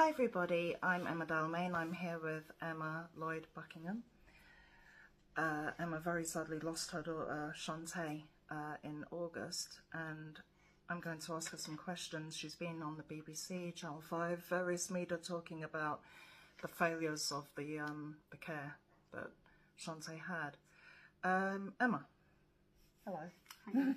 Hi everybody, I'm Emma Dalmayne. I'm here with Emma Lloyd-Buckingham. Emma very sadly lost her daughter Chantè in August, and I'm going to ask her some questions. She's been on the BBC, Channel 5, various media talking about the failures of the care that Chantè had. Emma, hello. Hi.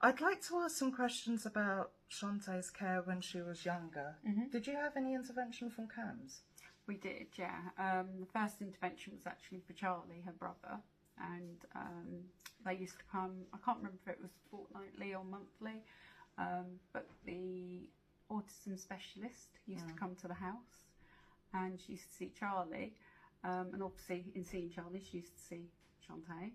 I'd like to ask some questions about Chanté's care when she was younger. Did you have any intervention from CAMHS? We did, yeah. The first intervention was actually for Charlie, her brother, and they used to come, I can't remember if it was fortnightly or monthly, but the autism specialist used to come to the house, and she used to see Charlie, and obviously in seeing Charlie she used to see Chantè.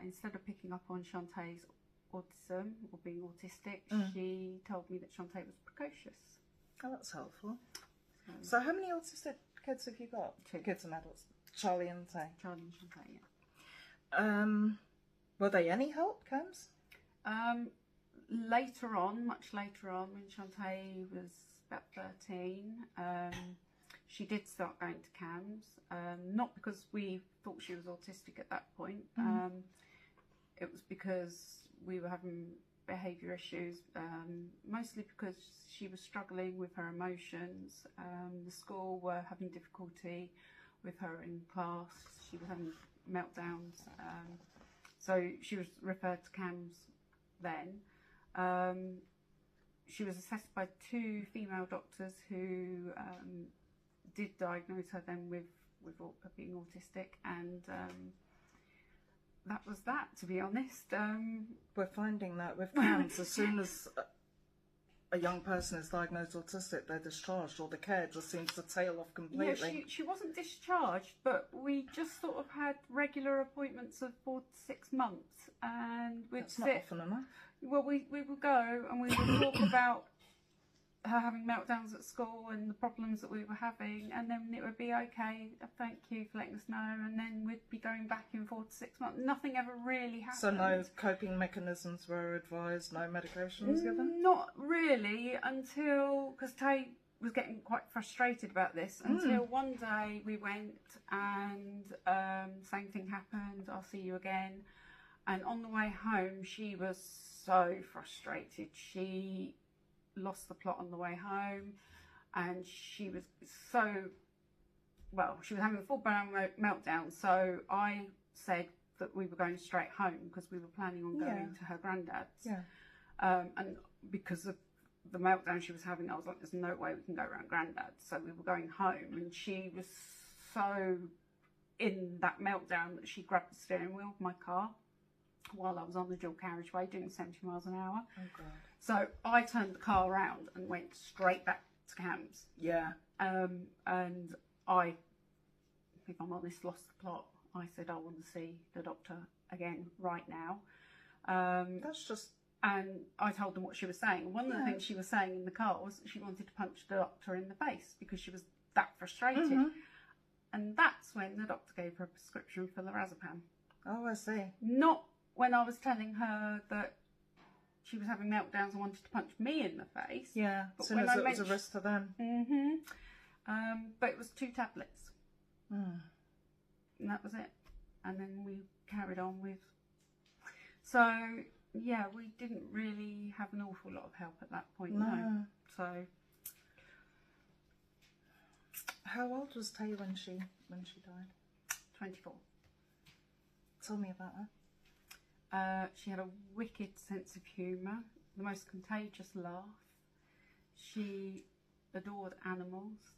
Instead of picking up on Chanté's autism or being autistic, she told me that Chantè was precocious. Oh, that's helpful. So how many autistic kids have you got? 2 kids and adults. Charlie and Tay. Charlie and Chantè, yeah. Were they any help, CAMHS? Later on, much later on, when Chantè was about 13, she did start going to CAMHS, not because we thought she was autistic at that point. It was because we were having behaviour issues, mostly because she was struggling with her emotions. The school were having difficulty with her in class. She was having meltdowns. So she was referred to CAMHS then. She was assessed by 2 female doctors who did diagnose her then with being autistic, and that was that, to be honest. We're finding that with CAMHS, as soon as a young person is diagnosed autistic, they're discharged, or the care just seems to tail off completely. Yeah, she wasn't discharged, but we just sort of had regular appointments of 4 to 6 months, and we'd That's not often enough. Well, we would go and we would talk about her having meltdowns at school and the problems that we were having, and then it would be okay, thank you for letting us know, and then we'd be going back in 4 to 6 months. Nothing ever really happened. So no coping mechanisms were advised, no medication was given? Not really, until, because Tay was getting quite frustrated about this, until one day we went and same thing happened, I'll see you again, and on the way home she was so frustrated. She lost the plot on the way home, and she was she was having a full-blown meltdown. So I said that we were going straight home because we were planning on going to her granddad's. And because of the meltdown she was having, I was like, there's no way we can go around granddad's. So we were going home, and she was so in that meltdown that she grabbed the steering wheel of my car while I was on the dual carriageway doing 70 miles an hour. Oh God. So I turned the car around and went straight back to CAMHS. Yeah. And I, if I'm honest, lost the plot. I said, I want to see the doctor again right now. That's just... And I told them what she was saying. One of the things she was saying in the car was that she wanted to punch the doctor in the face because she was that frustrated. And that's when the doctor gave her a prescription for lorazepam. Oh, I see. Not when I was telling her that she was having meltdowns and wanted to punch me in the face. Yeah, but as soon as it was a risk to them. But it was 2 tablets. And that was it. And then we carried on with... So, yeah, we didn't really have an awful lot of help at that point, no. So... How old was Tay when she died? 24. Tell me about her. She had a wicked sense of humour, the most contagious laugh. She adored animals.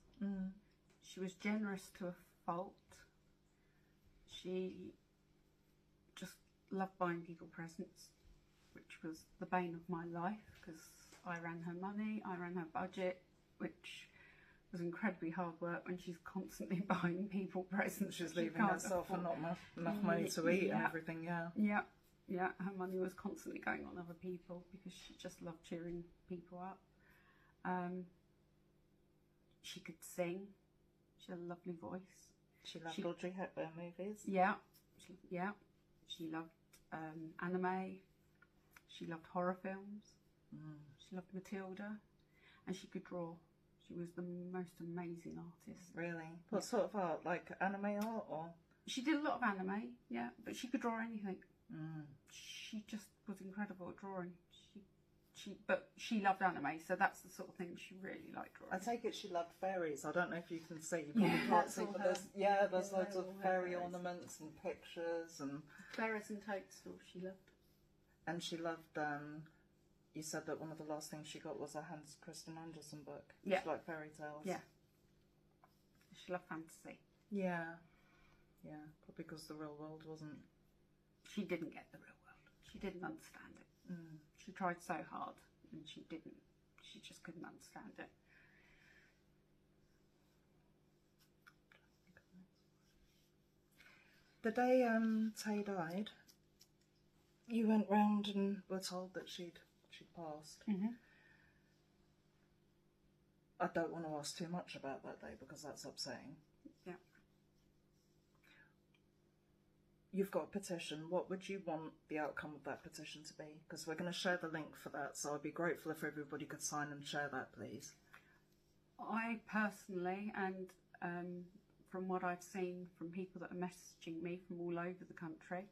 She was generous to a fault. She just loved buying people presents, which was the bane of my life because I ran her money, I ran her budget, which was incredibly hard work when she's constantly buying people presents. She's leaving herself and not enough money to eat and everything, Yeah, her money was constantly going on other people because she just loved cheering people up. She could sing. She had a lovely voice. She loved Audrey Hepburn movies. She loved anime. She loved horror films. She loved Matilda. and she could draw. She was the most amazing artist. Really? What sort of art? Like anime art, or? She did a lot of anime, yeah, but she could draw anything. Mm. She just was incredible at drawing. But she loved anime, so that's the sort of thing she really liked drawing. I take it she loved fairies. I don't know if you can see. You probably can't see, but there's loads of fairy ornaments and pictures and fairies and toadstools. She loved. And she loved. You said that one of the last things she got was a Hans Christian Andersen book. Yeah. She liked fairy tales. Yeah. She loved fantasy. Yeah. Yeah. Probably because the real world wasn't. She didn't get the real world. She didn't understand it. Mm. She tried so hard, and she didn't. She just couldn't understand it. The day Tay died, you went round and were told that she'd passed. Mm-hmm. I don't want to ask too much about that day because that's upsetting. Yeah. You've got a petition. What would you want the outcome of that petition to be? Because we're going to share the link for that, so I'd be grateful if everybody could sign and share that, please. I personally, and from what I've seen from people that are messaging me from all over the country,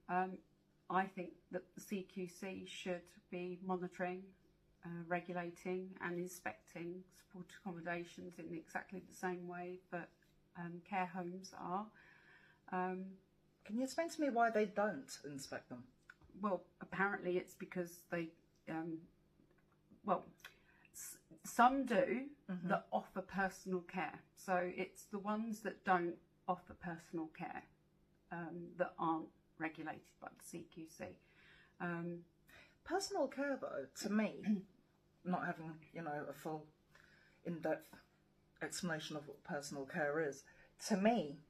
I think that the CQC should be monitoring, regulating and inspecting supported accommodations in exactly the same way that care homes are. Can you explain to me why they don't inspect them? Well, apparently it's because they, some do that offer personal care. So it's the ones that don't offer personal care that aren't regulated by the CQC. Personal care, though, to me, not having, a full in-depth explanation of what personal care is, to me,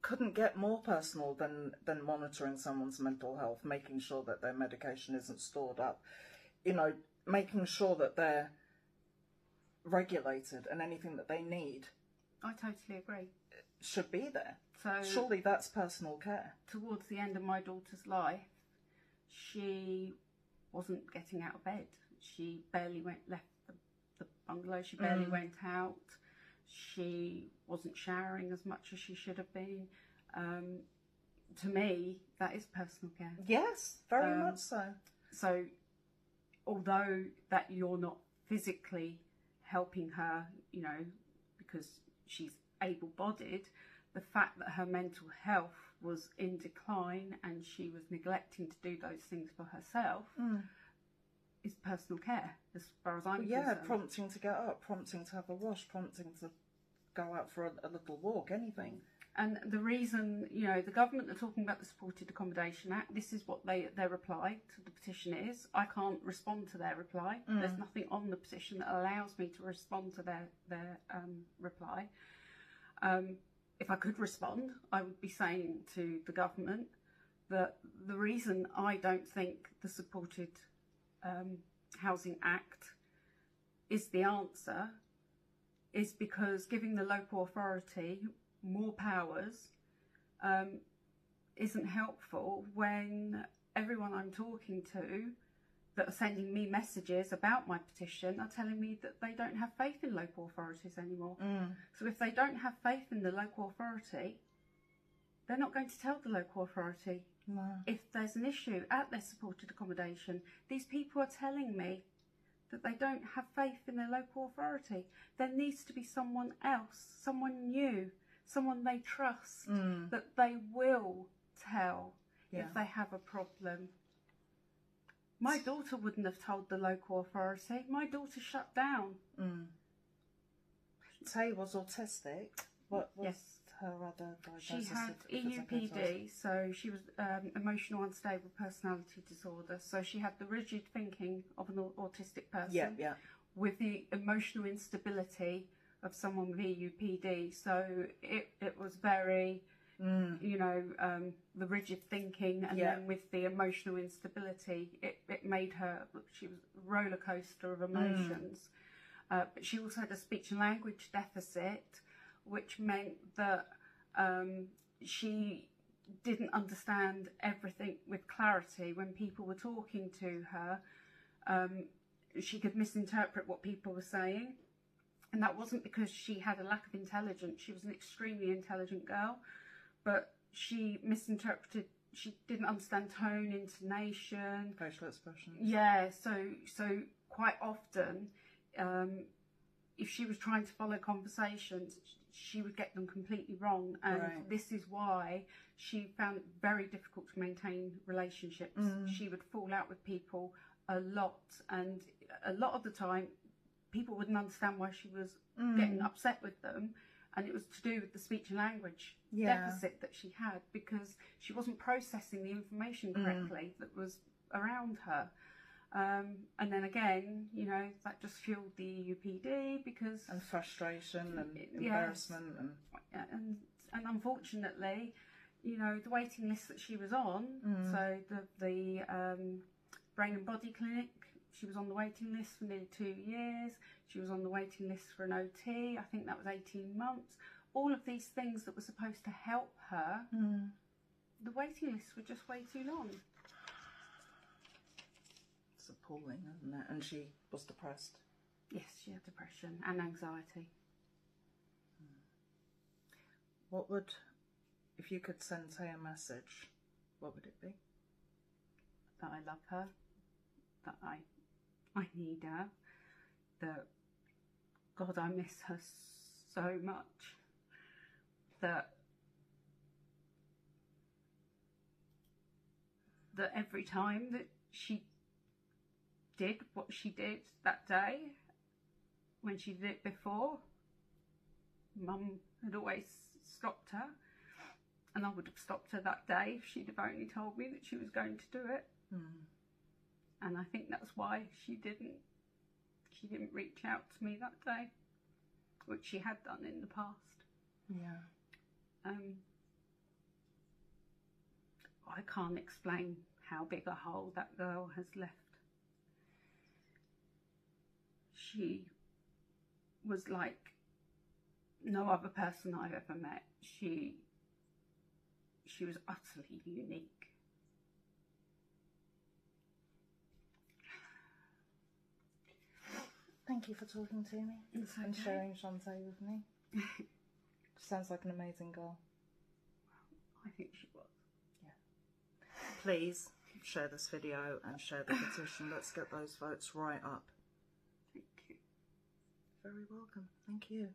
couldn't get more personal than monitoring someone's mental health, making sure that their medication isn't stored up, making sure that they're regulated and anything that they need. I totally agree. Should be there. So surely that's personal care. Towards the end of my daughter's life, she wasn't getting out of bed. She barely left the bungalow. She barely went out. She wasn't showering as much as she should have been. To me, that is personal care. Yes, very much so. So, although that you're not physically helping her, because she's able-bodied, the fact that her mental health was in decline and she was neglecting to do those things for herself is personal care, as far as I'm concerned. Yeah, prompting to get up, prompting to have a wash, prompting to go out for a little walk, anything. And the reason, the government are talking about the Supported Accommodation Act. This is what their reply to the petition is. I can't respond to their reply. There's nothing on the petition that allows me to respond to their reply. If I could respond, I would be saying to the government that the reason I don't think the Supported Housing Act is the answer is because giving the local authority more powers isn't helpful when everyone I'm talking to that are sending me messages about my petition are telling me that they don't have faith in local authorities anymore. So if they don't have faith in the local authority, they're not going to tell the local authority if there's an issue at their supported accommodation. These people are telling me that they don't have faith in their local authority. There needs to be someone else, someone new, someone they trust, that they will tell if they have a problem. My daughter wouldn't have told the local authority. My daughter shut down. Tay was autistic. What was her other diagnosis? She had EUPD, so she was emotional unstable personality disorder. So she had the rigid thinking of an autistic person with the emotional instability of someone with EUPD. So it was very, the rigid thinking, and then with the emotional instability, it made her, she was a roller coaster of emotions. But she also had a speech and language deficit, which meant that she didn't understand everything with clarity when people were talking to her. she could misinterpret what people were saying. And that wasn't because she had a lack of intelligence. She was an extremely intelligent girl, but she misinterpreted. She didn't understand tone, intonation, facial expressions. Yeah, so quite often, if she was trying to follow conversations, she would get them completely wrong, and this is why she found it very difficult to maintain relationships. She would fall out with people a lot, and a lot of the time people wouldn't understand why she was getting upset with them, and it was to do with the speech and language deficit that she had, because she wasn't processing the information correctly that was around her. And then again, you know, that just fueled the UPD, because and frustration and embarrassment and unfortunately, you know, the waiting list that she was on, so the brain and body clinic, she was on the waiting list for nearly 2 years. She was on the waiting list for an OT. I think that was 18 months. All of these things that were supposed to help her, the waiting lists were just way too long. It's appalling, isn't it? And she was depressed. Yes, she had depression and anxiety. What would, if you could send her a message, what would it be? That I love her, that I need her, that, God, I miss her so much, that every time that she did what she did that day, when she did it before, Mum had always stopped her, and I would have stopped her that day if she'd have only told me that she was going to do it. And I think that's why she didn't reach out to me that day, which she had done in the past. I can't explain how big a hole that girl has left. She was like no other person I've ever met. She was utterly unique. Thank you for talking to me and sharing Chantè with me. Sounds like an amazing girl. I think she was. Yeah. Please share this video and share the petition. Let's get those votes right up. Thank you. Very welcome. Thank you.